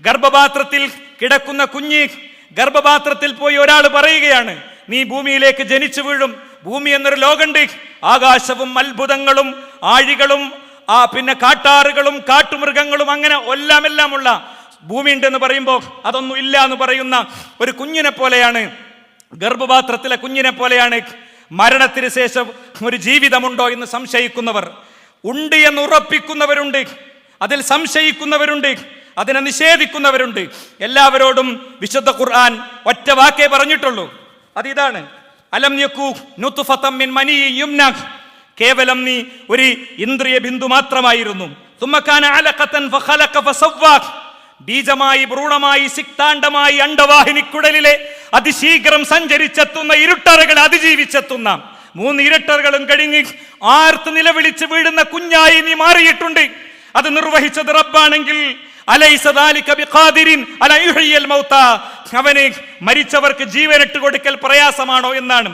ഗർഭപാത്രത്തിൽ കിടക്കുന്ന കുഞ്ഞ്, ഗർഭപാത്രത്തിൽ പോയി ഒരാൾ പറയുകയാണ്, നീ ഭൂമിയിലേക്ക് ജനിച്ചു വീഴും. ഭൂമി എന്നൊരു ലോകമുണ്ട്. ആകാശവും അത്ഭുതങ്ങളും ആഴികളും പിന്നെ കാട്ടാറുകളും കാട്ടുമൃഗങ്ങളും അങ്ങനെ എല്ലാമുള്ള ഭൂമി ഉണ്ടെന്ന് പറയുമ്പോൾ അതൊന്നും ഇല്ല എന്ന് പറയുന്ന ഒരു കുഞ്ഞിനെ പോലെയാണ്, ഗർഭപാത്രത്തിലെ കുഞ്ഞിനെ പോലെയാണ്. മരണത്തിന് ശേഷം ഒരു ജീവിതമുണ്ടോ എന്ന് സംശയിക്കുന്നവർ ഉണ്ട്, എന്ന് ഉറപ്പിക്കുന്നവരുണ്ട്, അതിൽ സംശയിക്കുന്നവരുണ്ട്, അതിനെ നിഷേധിക്കുന്നവരുണ്ട്. എല്ലാവരോടും വിശുദ്ധ ഖുർആൻ ഒറ്റ വാക്കേ പറഞ്ഞിട്ടുള്ളൂ, അതിതാണ്, അലം യകൂ നുത്ഫതൻ മിൻ മനിയ്യിൻ യുംന, കേവലം നീ ഒരു ഇന്ദ്രിയ ബിന്ദു മാത്രമായിരുന്നു. സുമ്മ കാന അലഖതൻ ഫഖലഖ ഫസവ്വാ, ബീജമായി ഭ്രൂണമായി സിക്താണ്ഡമായി അണ്ഡവാഹിനിക്കുടലിലെ അതിശീഘ്രം സഞ്ചരിച്ചെത്തുന്ന ഇരുട്ടറകൾ അതിജീവിച്ചെത്തുന്ന 3 ഇരട്ടറുകളും കഴിഞ്ഞ് ആർത്ത് നിലവിളിച്ച് വീഴുന്ന കുഞ്ഞായി നീ മാറിയിട്ടുണ്ട്. അത് നിർവഹിച്ചത് റബ്ബാണെങ്കിൽ അലൈസ ദാലിക ബിഖാദിരിൻ അലാ യുഹ്യിൽ മൗത, അവനെ മരിച്ചവർക്ക് ജീവനിട്ട് കൊടുക്കൽ പ്രയാസമാണോ എന്നാണ്.